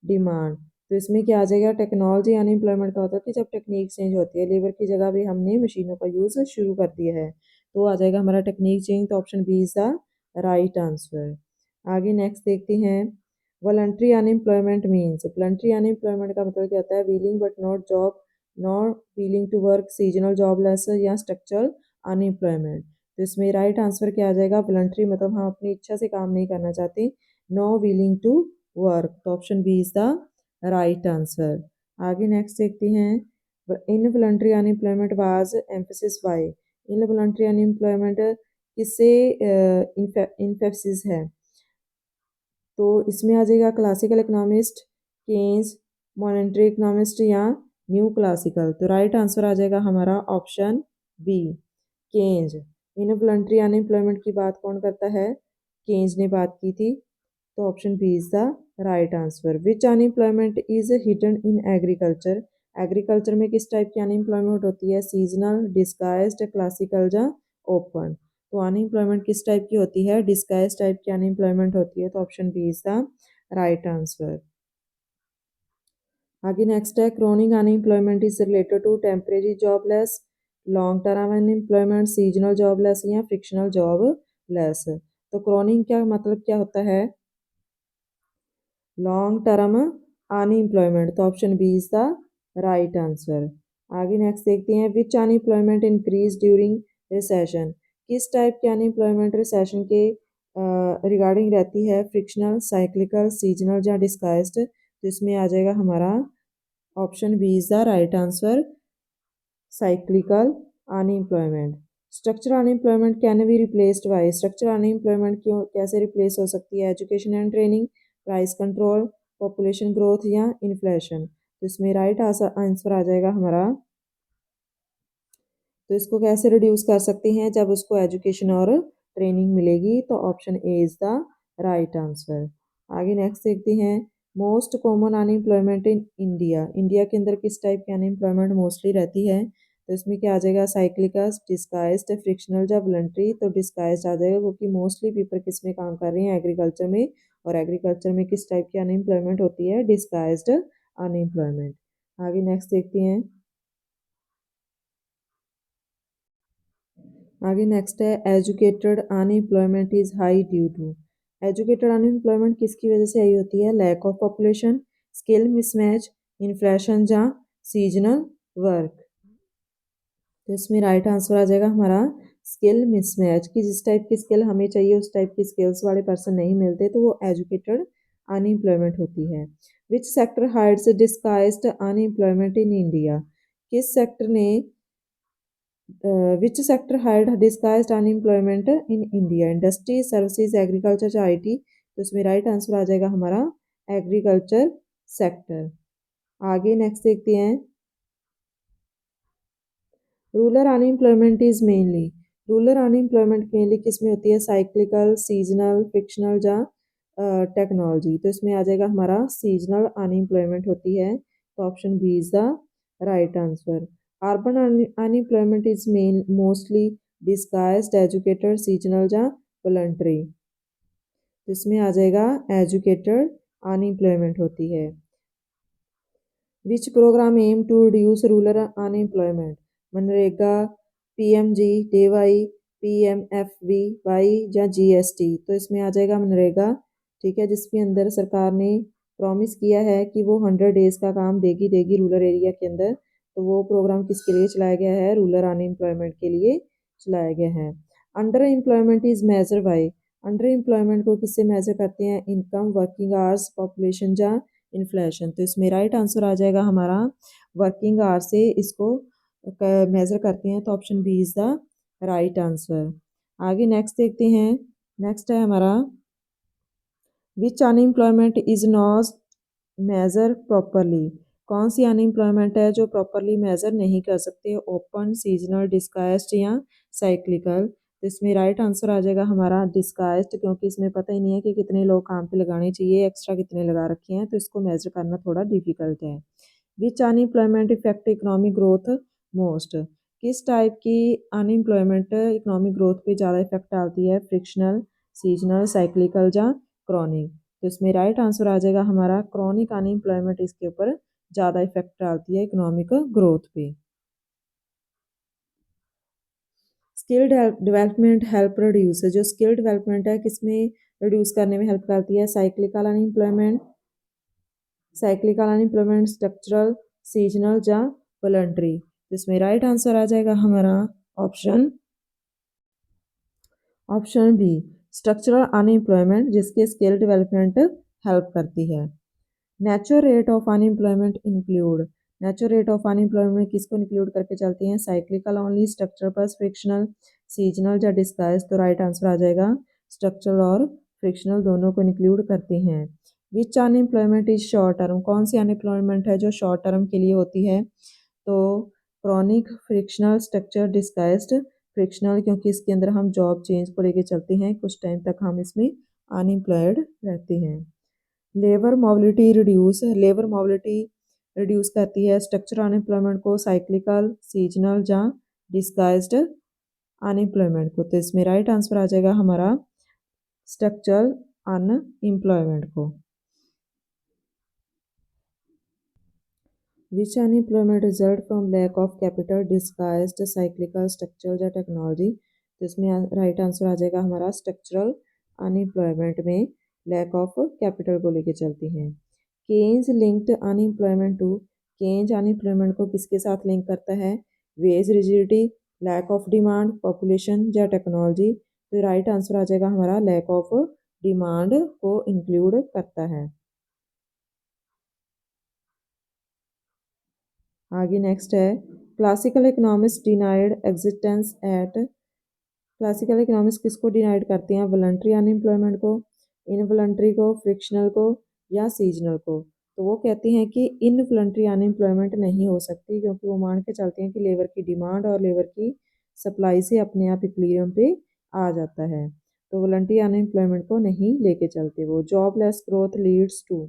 डिमांड। तो इसमें क्या आ जाएगा, टेक्नोलॉजी अनएम्प्लॉयमेंट का होता है कि जब टेक्निक चेंज होती है, लेबर की जगह भी हमने मशीनों का यूज़ शुरू कर दिया है, तो आ जाएगा हमारा टेक्निक चेंज। तो option B is the right answer. आगे नेक्स्ट देखते हैं voluntary unemployment means. Voluntary unemployment का मतलब क्या होता है, willing but not job, not willing to work, seasonal jobless या स्ट्रक्चरल अनएम्प्लॉयमेंट। तो इसमें राइट आंसर क्या आ जाएगा, वॉलंटरी मतलब हम अपनी इच्छा से काम नहीं करना चाहते, नो विलिंग टू वर्क। तो option B is the right answer. आगे नेक्स्ट देखते हैं involuntary unemployment was emphasis by. Involuntary unemployment किससे इन्फेसिस है, तो इसमें आ जाएगा classical economist, Keynes, monetary economist या न्यू क्लासिकल। तो राइट आंसर आ जाएगा हमारा option B Keynes. Involuntary unemployment की बात कौन करता है? केन्ज ने बात की थी। तो option B is the right answer. Which unemployment is hidden in agriculture? Agriculture में किस टाइप की अनएम्प्लॉयमेंट होती है? सीजनल, डिस्गाइज्ड, क्लासिकल या ओपन? तो अनएम्प्लॉयमेंट किस टाइप की होती है? डिस्गाइज टाइप की अनएम्प्लॉयमेंट होती है। तो option B is the right answer. आगे नेक्स्ट है chronic unemployment is related to temporary jobless, long term unemployment, seasonal jobless या फ्रिक्शनल जॉबलेस। तो क्रॉनिक क्या मतलब क्या होता है? Long term unemployment. तो option B is the right answer. आगे नेक्स्ट देखते हैं which unemployment increase during recession? किस टाइप की अनएम्प्लॉयमेंट रिसेशन के रिगार्डिंग रहती है? फ्रिक्शनल, साइक्लिकल, सीजनल या डिस्गाइज्ड? तो इसमें आ जाएगा हमारा option B is the right answer, cyclical unemployment. Structural unemployment can be replaced by? Structural unemployment क्यों कैसे रिप्लेस हो सकती है? Education and training, price control, population growth या इन्फ्लेशन? तो इसमें राइट आंसर आ जाएगा हमारा। तो इसको कैसे रिड्यूस कर सकते हैं? जब उसको एजुकेशन और ट्रेनिंग मिलेगी। तो option A is the right answer. आगे नेक्स्ट देखते हैं most common unemployment in India. India के अंदर किस टाइप की अनएम्प्लॉयमेंट मोस्टली रहती है? तो इसमें क्या आ जाएगा? साइक्लिकस, डिस्गाइज्ड, फ्रिक्शनल या वॉलंटरी? तो डिस्गाइज्ड आ जाएगा क्योंकि मोस्टली पीपल किस में काम कर रहे हैं? एग्रीकल्चर में। और एग्रीकल्चर में किस टाइप की अनएम्प्लॉयमेंट होती है? Disguised unemployment. आगे नेक्स्ट देखते हैं। आगे नेक्स्ट है educated unemployment is high due to? Educated unemployment किसकी वजह से आई होती है? Lack of population, skill mismatch, inflation या सीजनल वर्क? तो इसमें राइट आंसर आ जाएगा हमारा स्किल मिसमैच, कि जिस टाइप की स्किल हमें चाहिए उस टाइप की स्किल्स वाले पर्सन नहीं मिलते, तो वो एजुकेटेड अनएम्प्लॉयमेंट होती है। Which sector hides disguised unemployment in India? किस सेक्टर ने which sector hide disguised unemployment in India? Industry, services, agriculture या आईटी? तो इसमें राइट आंसर आ जाएगा हमारा एग्रीकल्चर सेक्टर। आगे नेक्स्ट देखते हैं rural unemployment is mainly. Rural unemployment mainly किस में होती है? साइक्लिकल, सीजनल, फिक्शनल या टेक्नोलॉजी? तो इसमें आ जाएगा हमारा सीजनल अनएम्प्लॉयमेंट होती है। तो option B is the right answer. Urban unemployment is main mostly disguised, educated, seasonal या वॉलंटरी? तो इसमें आ जाएगा एजुकेटेड अनएम्प्लॉयमेंट होती है। Which programme aim to reduce rural unemployment? मनरेगा, पीएमजी डीवाई, पीएमएफबीवाई या जीएसटी? तो इसमें आ जाएगा मनरेगा। ठीक है, जिसके अंदर सरकार ने प्रॉमिस किया है कि वो 100 डेज का काम देगी देगी रूरल एरिया के अंदर। तो वो प्रोग्राम किसके लिए चलाया गया है? रूरल अनएम्प्लॉयमेंट के लिए चलाया गया है। Under employment is measure by? Under employment को किससे मेजर करते हैं? इनकम, वर्किंग आवर्स, पॉपुलेशन या इन्फ्लेशन? तो इसमें राइट आंसर आ जाएगा हमारा वर्किंग आवर से इसको मेज़र करते हैं। तो option B is the right answer. आगे नेक्स्ट देखते हैं। नेक्स्ट है हमारा which unemployment is not measure properly? कौन सी अनएम्प्लॉयमेंट है जो प्रॉपरली मेज़र नहीं कर सकते? ओपन, सीजनल, डिस्गाइज्ड या साइक्लिकल? तो इसमें राइट आंसर आ जाएगा हमारा डिस्गाइज्ड, क्योंकि इसमें पता ही नहीं है कि कितने लोग काम पे लगाने चाहिए, एक्स्ट्रा कितने लगा रखे हैं, तो इसको मेज़र करना थोड़ा डिफिकल्ट है। Which unemployment affect economic growth most? किस टाइप की अनएम्प्लॉयमेंट इकोनॉमिक ग्रोथ पे ज़्यादा इफेक्ट डालती है? फ्रिक्शनल, सीजनल, साइक्लिकल या क्रॉनिक? तो इसमें राइट आंसर आ जाएगा हमारा क्रॉनिक अनएम्प्लॉयमेंट इसके ऊपर ज़्यादा इफेक्ट डालती है इकोनॉमिक ग्रोथ पे। Skill development help reduce? जो स्किल डेवलपमेंट है किसमें रिड्यूस करने में हेल्प करती है? साइक्लिकल अनएम्प्लॉयमेंट, स्ट्रक्चरल, सीजनल या वॉलंटरी? इसमें राइट आंसर आ जाएगा हमारा ऑप्शन बी स्ट्रक्चरल अनएम्प्लॉयमेंट, जिसके स्किल डेवलपमेंट हेल्प करती है। Natural rate of unemployment include? Natural rate of unemployment किसको इंक्लूड करके चलती हैं? Cyclical only, structural plus frictional, seasonal या डिस्गाइज? तो राइट आंसर आ जाएगा स्ट्रक्चरल और फ्रिक्शनल दोनों को इंक्लूड करते हैं। Which unemployment is short term? कौन सी अनएम्प्लॉयमेंट है जो शॉर्ट टर्म के लिए होती है? तो chronic frictional structure disguised frictional, क्योंकि इसके अंदर हम जॉब चेंज को लेके चलते हैं, कुछ टाइम तक हम इसमें अनएम्प्लॉयड रहते हैं। Labour mobility reduce, labour mobility reduce करती है स्ट्रक्चर अनएम्प्लॉयमेंट को, साइक्लिकल, सीजनल या डिस्गाइज्ड अनएम्प्लॉयमेंट को। तो इसमें राइट आंसर आ जाएगा हमारा स्ट्रक्चरल अनएम्प्लॉयमेंट को। Which unemployment result from lack of capital disguised cyclical structural या टेक्नोलॉजी। तो इसमें राइट आंसर आ जाएगा हमारा स्ट्रक्चरल अनएम्प्लॉयमेंट में लैक ऑफ कैपिटल को लेके चलती हैं। Keynes linked unemployment to, Keynes unemployment को किसके साथ लिंक करता है? Wage rigidity, lack of demand, population या टेक्नोलॉजी। तो राइट आंसर आ जाएगा हमारा लैक ऑफ डिमांड को इंक्लूड करता है। आगे नेक्स्ट है classical economics denied existence at, classical economics किसको डिनाइड करते हैं? वॉलंटरी अनएम्प्लॉयमेंट को, इनवॉलंटरी को, फ्रिक्शनल को या सीजनल को। तो वो कहते हैं कि इनवॉलंटरी अनएम्प्लॉयमेंट नहीं हो सकती, क्योंकि वो मान के चलते हैं कि लेबर की डिमांड और लेबर की सप्लाई से अपने आप इक्विलिब्रियम पे आ जाता है। तो वॉलंटरी अनएम्प्लॉयमेंट को नहीं लेके चलते वो। Jobless growth leads to,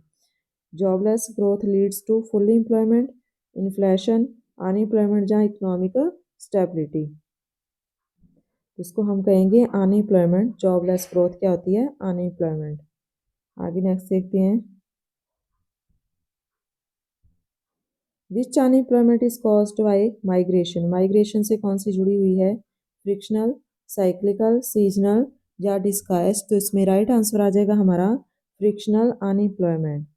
jobless growth leads to full employment, inflation, unemployment या इकोनॉमिक स्टेबिलिटी। इसको हम कहेंगे अनएम्प्लॉयमेंट। जॉबलेस ग्रोथ क्या होती है? अनएम्प्लॉयमेंट। आगे नेक्स्ट देखते हैं। Which unemployment is caused by migration, migration से कौन सी जुड़ी हुई है? फ्रिक्शनल, साइक्लिकल, सीजनल या डिस्गाइज्ड। तो इसमें राइट आंसर आ जाएगा हमारा frictional unemployment.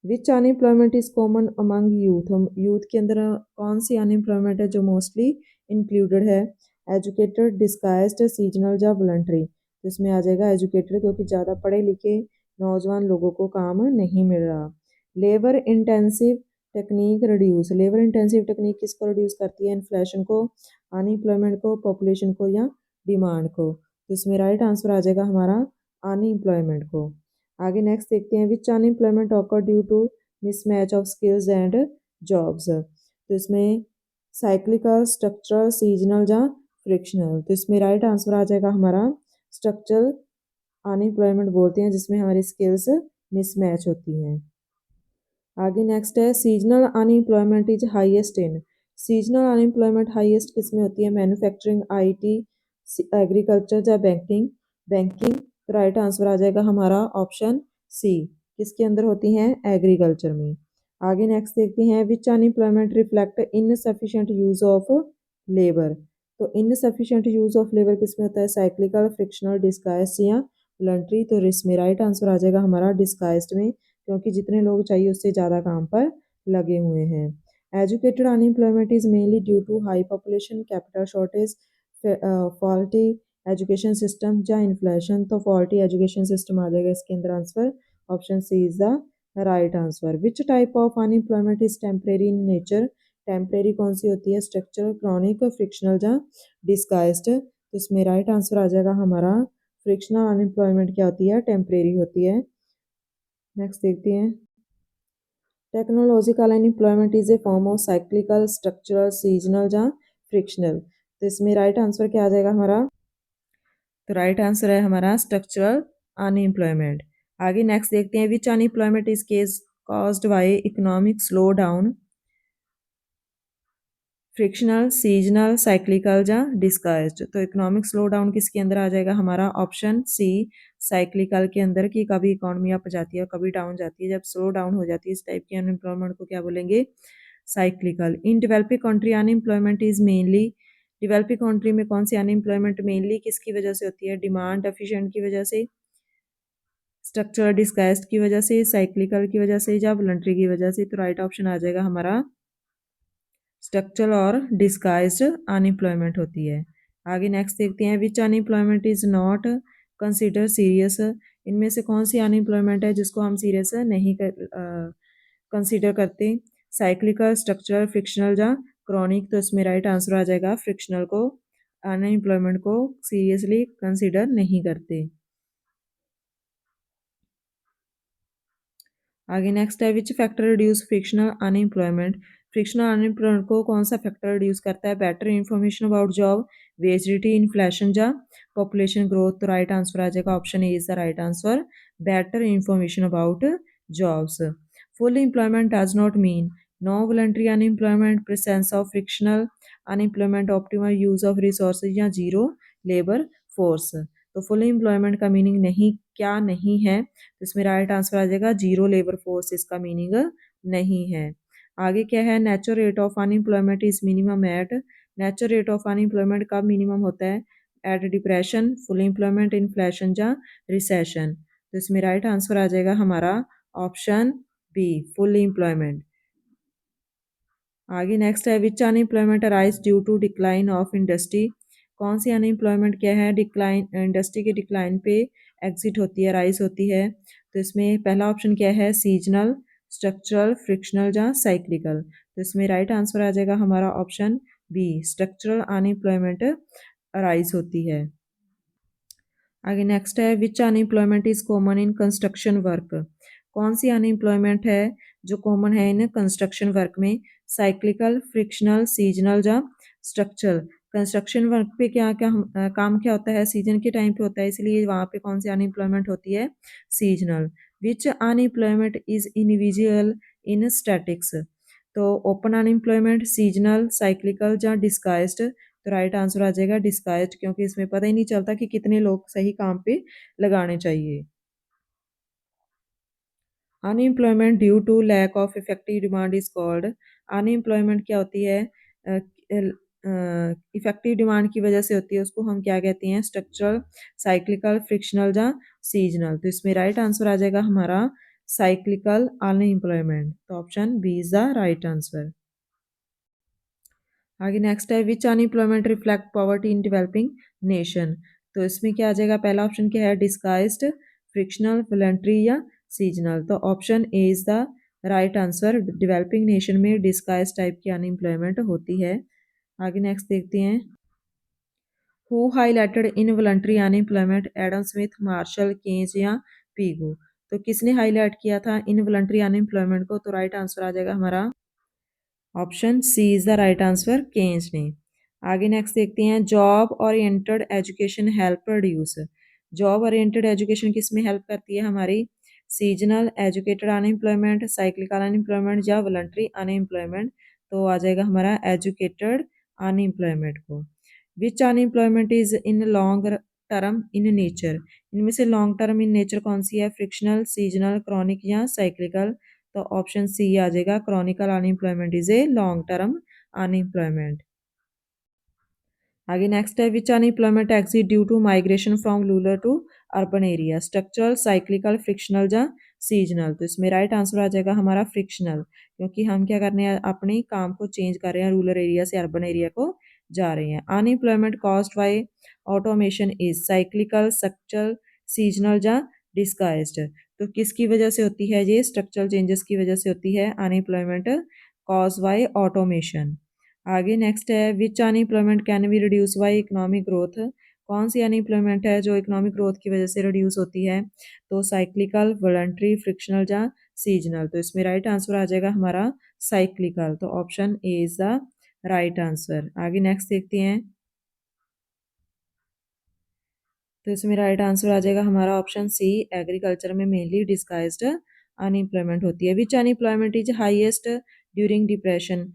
Which unemployment is common among youth, youth के अंदर कौन सी अनएम्प्लॉयमेंट है जो मोस्टली इंक्लूडेड है? एजुकेटेड, डिस्गाइज्ड, सीजनल या वॉलंटरी। तो इसमें आ जाएगा एजुकेटेड, क्योंकि ज़्यादा पढ़े लिखे नौजवान लोगों को काम नहीं मिल रहा। Labour intensive technique reduce, labour intensive technique किसको रिड्यूस करती है? इन्फ्लेशन को, अनएम्प्लॉयमेंट को, पॉपुलेशन को या डिमांड को। तो इसमें राइट आंसर आ जाएगा हमारा अनएम्प्लॉयमेंट को। आगे नेक्स्ट देखते हैं। Which unemployment occur due to mismatch of skills and jobs. तो इसमें साइक्लिकल, स्ट्रक्चरल, सीजनल या फ्रिक्शनल। तो इसमें राइट आंसर आ जाएगा हमारा स्ट्रक्चरल अनएम्प्लॉयमेंट बोलते हैं, जिसमें हमारी स्किल्स मिसमैच होती हैं। आगे नेक्स्ट है seasonal unemployment is highest in, seasonal unemployment highest किस में होती है? मैन्युफैक्चरिंग, आईटी, एग्रीकल्चर या बैंकिंग, बैंकिंग। तो राइट आंसर आ जाएगा हमारा ऑप्शन सी, किसके अंदर होती हैं? एग्रीकल्चर में। आगे नेक्स्ट देखते हैं। Which unemployment reflect insufficient use of labour. तो इनसफिशिएंट यूज ऑफ लेबर किस में होता है? साइक्लिकल, फ्रिक्शनल, डिस्गाइज्ड या वॉलंटरी। तो इसमें राइट आंसर आ जाएगा हमारा डिस्गाइज्ड में, क्योंकि जितने लोग चाहिए उससे ज़्यादा काम पर लगे हुए हैं। Educated unemployment is mainly due to high population, capital shortage, faulty education system या इन्फ्लेशन। तो फॉल्टी एजुकेशन सिस्टम आ जाएगा इसके अंदर answer. Option C is the right answer. Which type of unemployment is temporary in nature, temporary कौन सी होती है? स्ट्रक्चरल, क्रॉनिक, फ्रिक्शनल या डिस्गाइज्ड। तो इसमें राइट आंसर आ जाएगा हमारा फ्रिक्शनल अनएम्प्लॉयमेंट क्या होती है? टेम्परेरी होती है। नेक्स्ट देखते हैं। Technological unemployment is A form of cyclical, structural, seasonal या फ्रिक्शनल। तो इसमें राइट आंसर क्या आ जाएगा हमारा? तो राइट आंसर है हमारा स्ट्रक्चरल अनएम्प्लॉयमेंट। आगे नेक्स्ट देखते हैं। Which unemployment is case caused by economic slow down, frictional, seasonal, cyclical या डिस्गाइज्ड। तो इकोनॉमिक स्लो डाउन किसके अंदर आ जाएगा हमारा? ऑप्शन सी, साइक्लिकल के अंदर, कि कभी इकोनॉमी अप जाती है कभी डाउन जाती है। जब स्लो डाउन हो जाती है इस टाइप की अनएम्प्लॉयमेंट को क्या बोलेंगे? Cyclical. In developing country unemployment is mainly, developing country में कौन सी अनएम्प्लॉयमेंट मेनली किसकी वजह से होती है? डिमांड एफिशिएंट की वजह से, स्ट्रक्चर डिस्गाइज्ड की वजह से, साइक्लिकल की वजह से या वॉलंटरी की वजह से। तो राइट ऑप्शन आ जाएगा हमारा स्ट्रक्चरल और डिस्गाइज्ड अनएम्प्लॉयमेंट होती है। आगे नेक्स्ट देखते हैं। Which unemployment is not consider serious, इनमें से कौन सी अनएम्प्लॉयमेंट है जिसको हम सीरियस नहीं कंसिडर करते? साइक्लिकल, स्ट्रक्चरल, फ्रिक्शनल या क्रॉनिक। तो इसमें राइट आंसर आ जाएगा फ्रिक्शनल को, अनएम्प्लॉयमेंट को सीरियसली कंसिडर नहीं करते। आगे नेक्स्ट है। Which factor reduce frictional unemployment, frictional unemployment को कौन सा फैक्टर रिड्यूस करता है? Better information about job, wage rigidity, inflation या पॉपुलेशन ग्रोथ। तो राइट आंसर आ जाएगा option A is the right answer, better information about jobs. Full employment does not mean no voluntary unemployment, presence of frictional unemployment, optimal use of resources या zero labour force. तो full employment का meaning नहीं, क्या नहीं है, तो इसमें right answer आ जाएगा जीरो लेबर फोर्स, इसका मीनिंग नहीं है। आगे क्या है? Natural rate of unemployment is minimum at, natural rate of unemployment कब मिनिमम होता है? At depression, full employment, inflation या रिसेशन। तो इसमें राइट आंसर आ जाएगा हमारा ऑप्शन बी, फुल एम्प्लॉयमेंट। आगे नेक्स्ट है which unemployment arise due to decline of industry. कौन सी अनएम्प्लॉयमेंट क्या है? डिक्लाइन, इंडस्ट्री के डिक्लाइन पे एग्जिट होती है, राइज होती है। तो इसमें पहला ऑप्शन क्या है? सीजनल, स्ट्रक्चरल, फ्रिक्शनल या साइक्लिकल। तो इसमें राइट आंसर आ जाएगा हमारा option B, structural unemployment arise होती है। आगे नेक्स्ट है which unemployment is common in construction work. कौन सी अनएम्प्लॉयमेंट है जो कॉमन है इन कंस्ट्रक्शन वर्क में? साइक्लिकल, फ्रिक्शनल, सीजनल या स्ट्रक्चरल। कंस्ट्रक्शन वर्क पे क्या क्या काम क्या होता है? सीजन के टाइम पे होता है, इसलिए वहाँ पे कौन सी अनएम्प्लॉयमेंट होती है? Seasonal. Which unemployment is individual in statics. तो ओपन अनएम्प्लॉयमेंट, सीजनल, साइक्लिकल या डिस्गाइज्ड। तो राइट आंसर आ जाएगा डिस्गाइज्ड, क्योंकि इसमें पता ही नहीं चलता कि कितने लोग सही काम पे लगाने चाहिए। Unemployment due to lack of effective demand is called. Unemployment क्या होती है? इफेक्टिव डिमांड की वजह से होती है, उसको हम क्या कहते हैं? स्ट्रक्चरल, साइक्लिकल, फ्रिक्शनल या सीजनल। तो इसमें राइट आंसर आ जाएगा हमारा साइक्लिकल अनएम्प्लॉयमेंट। तो option B is the right answer. आगे नेक्स्ट है which unemployment reflect poverty in developing nation. तो इसमें क्या आ जाएगा? पहला ऑप्शन क्या है? डिस्गाइज्ड, फ्रिक्शनल, वॉलंटरी या सीजनल। तो option A is the right answer, developing nation में डिस्गाइज टाइप की अनएम्प्लॉयमेंट होती है। आगे नेक्स्ट देखते हैं who highlighted involuntary unemployment, Adam Smith, Marshall, Keynes या पीगो। तो किसने हाईलाइट किया था इनवॉलंटरी अनएम्प्लॉयमेंट को? तो राइट आंसर आ जाएगा हमारा option C is the right answer, Keynes ने। आगे नेक्स्ट देखते हैं job oriented education help produce. Job oriented education किस में हेल्प करती है हमारी? Seasonal, educated unemployment, cyclical unemployment या वॉलंटरी अनएम्प्लॉयमेंट। तो आ जाएगा हमारा एजुकेटेड अनएम्प्लॉयमेंट को। Which unemployment is in long term in nature. इनमें से लॉन्ग टर्म इन नेचर कौन सी है? फ्रिक्शनल, सीजनल, क्रॉनिक या साइक्लिकल। तो ऑप्शन सी आ जाएगा, chronical unemployment is a long term unemployment. आगे नेक्स्ट है which unemployment exit due to migration from rural to urban area. Structural, cyclical, frictional या seasonal. तो इसमें राइट आंसर आ जाएगा हमारा फ्रिक्शनल, क्योंकि हम क्या करने हैं? अपने काम को चेंज कर रहे हैं, रूरल एरिया से अर्बन एरिया को जा रहे हैं। Unemployment caused by automation is cyclical, structural, seasonal या डिस्गाइज्ड। तो किसकी वजह से होती है ये? स्ट्रक्चरल चेंजेस की वजह से होती है अनएम्प्लॉयमेंट कॉज बाय ऑटोमेशन। आगे नेक्स्ट है which unemployment can be reduce by economic growth. कौन सी अनएम्प्लॉयमेंट है जो इकोनॉमिक ग्रोथ की वजह से रिड्यूस होती है? तो साइक्लिकल, वॉलंटरी, फ्रिक्शनल या सीजनल। तो इसमें राइट आंसर आ जाएगा हमारा साइक्लिकल। तो option A is the right answer. आगे नेक्स्ट देखते हैं तो इसमें राइट आंसर आ जाएगा हमारा ऑप्शन सी, एग्रीकल्चर में मेनली डिस्गाइज्ड अनएम्प्लॉयमेंट होती है। Which unemployment is highest during depression.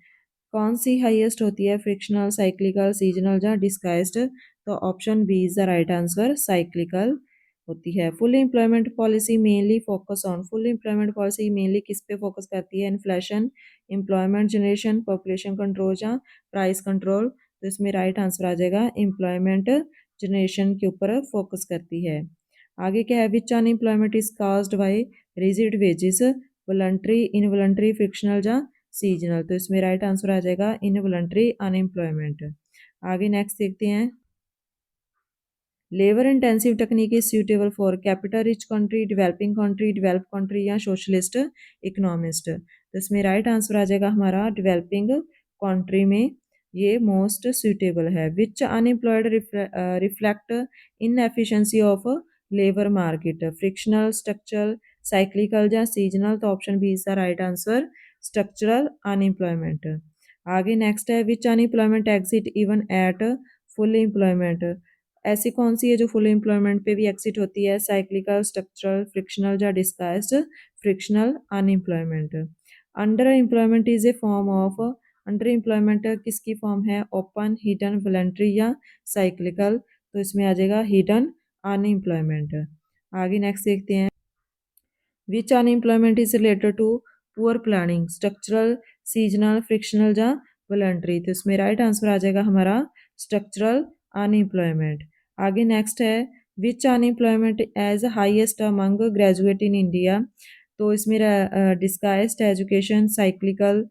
कौन सी हाईएस्ट होती है? फ्रिक्शनल, साइक्लिकल, सीजनल या डिस्गाइज्ड। तो option B is the right answer, cyclical होती है। Full employment policy mainly focus on. Full employment policy mainly किस पे फोकस करती है? Inflation, employment generation, population control या प्राइस कंट्रोल। तो इसमें राइट आंसर आ जाएगा एम्प्लॉयमेंट जनरेशन के ऊपर फोकस करती है। आगे क्या है? Which unemployment is caused by rigid wages, voluntary, involuntary, frictional या सीजनल। तो इसमें राइट आंसर आ जाएगा इनवॉलंटरी अनएम्प्लॉयमेंट। आगे नेक्स्ट देखते हैं labour intensive technique is suitable for capital rich country, developing country, develop country या सोशलिस्ट इकोनॉमिस्ट। तो इसमें राइट आंसर आ जाएगा हमारा डेवलपिंग कंट्री में ये मोस्ट सूटेबल है। Which unemployed reflect inefficiency of labour market, frictional, structural, cyclical या सीजनल। तो option B is the right answer, structural unemployment. आगे नेक्स्ट है which unemployment exit even at full employment. ऐसी कौन सी है जो फुल एम्प्लॉयमेंट पे भी एग्जिट होती है? साइक्लिकल, स्ट्रक्चरल, फ्रिक्शनल या disguised frictional unemployment. Under employment is a form of, under employment किसकी फॉर्म है? ओपन, हिडन, वॉलंटरी या साइक्लिकल। तो इसमें आ जाएगा हिडन अनएम्प्लॉयमेंट। आगे नेक्स्ट देखते हैं which unemployment is related to poor planning, structural, seasonal, frictional या वॉलंटरी। तो इसमें राइट आंसर आ जाएगा हमारा स्ट्रक्चरल अनएम्प्लॉयमेंट। आगे नेक्स्ट है which unemployment as highest among graduate in India. तो इसमें डिस्गाइज्ड एजुकेशन, साइक्लिकल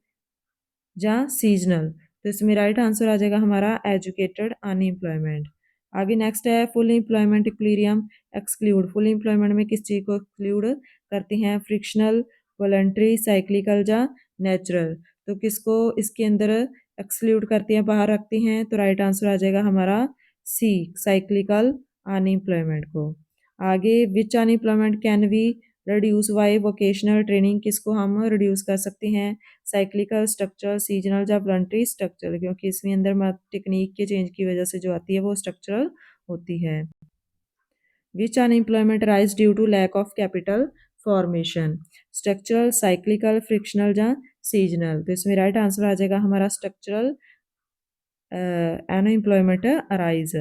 या सीजनल। तो इसमें राइट आंसर आ जाएगा हमारा एजुकेटेड अनएम्प्लॉयमेंट। आगे नेक्स्ट है full employment equilibrium exclude. Full employment में किस चीज़ को एक्सक्लूड करते हैं? फ्रिक्शनल, वॉलंटरी, साइक्लिकल या नेचुरल। तो किसको इसके अंदर एक्सक्लूड करते हैं, बाहर रखते हैं? तो राइट आंसर आ जाएगा हमारा सी, साइक्लिकल अनएम्प्लॉयमेंट को। आगे which unemployment can we reduce by vocational training. किसको हम रिड्यूस कर सकते हैं? साइक्लिकल, स्ट्रक्चरल, सीजनल या वॉलंटरी। स्ट्रक्चरल, क्योंकि इसमें अंदर टेक्निक के चेंज की वजह से जो आती है वो स्ट्रक्चरल होती है। Which unemployment rise due to lack of capital formation, structural, cyclical, frictional या सीजनल। तो इसमें राइट आंसर आ जाएगा हमारा structural unemployment arise.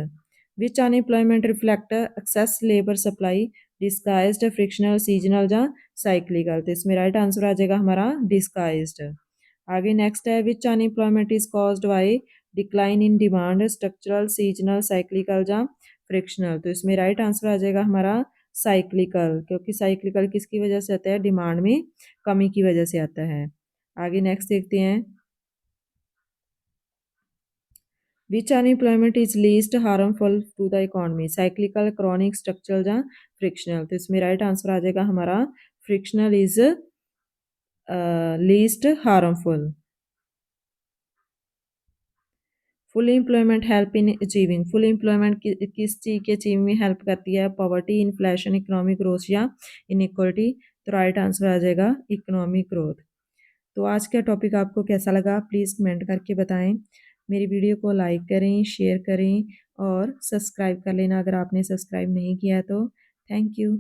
Which unemployment reflect excess labour supply, disguised, frictional, seasonal या साइक्लिकल। तो इसमें राइट आंसर आ जाएगा हमारा डिस्गाइज्ड। आगे नेक्स्ट है which unemployment is caused by decline in demand, structural, seasonal, cyclical या फ्रिक्शनल। तो इसमें राइट आंसर आ जाएगा हमारा साइक्लिकल, क्योंकि साइक्लिकल किसकी वजह से आता है? डिमांड में कमी की वजह से आता है। आगे नेक्स्ट देखते हैं which unemployment is least harmful to the economy, cyclical, chronic, structural या फ्रिक्शनल। तो इसमें राइट आंसर आ जाएगा हमारा frictional is least harmful. Full employment help in achieving, full employment किस चीज़ के अचीव में हेल्प करती है? पॉवर्टी, इन्फ्लेशन, इकोनॉमिक ग्रोथ या इनइक्वलिटी। तो राइट आंसर आ जाएगा इकोनॉमिक ग्रोथ। तो आज का टॉपिक आपको कैसा लगा प्लीज़ कमेंट करके बताएं। मेरी वीडियो को लाइक करें, शेयर करें और सब्सक्राइब कर लेना अगर आपने सब्सक्राइब नहीं किया तो। Thank you.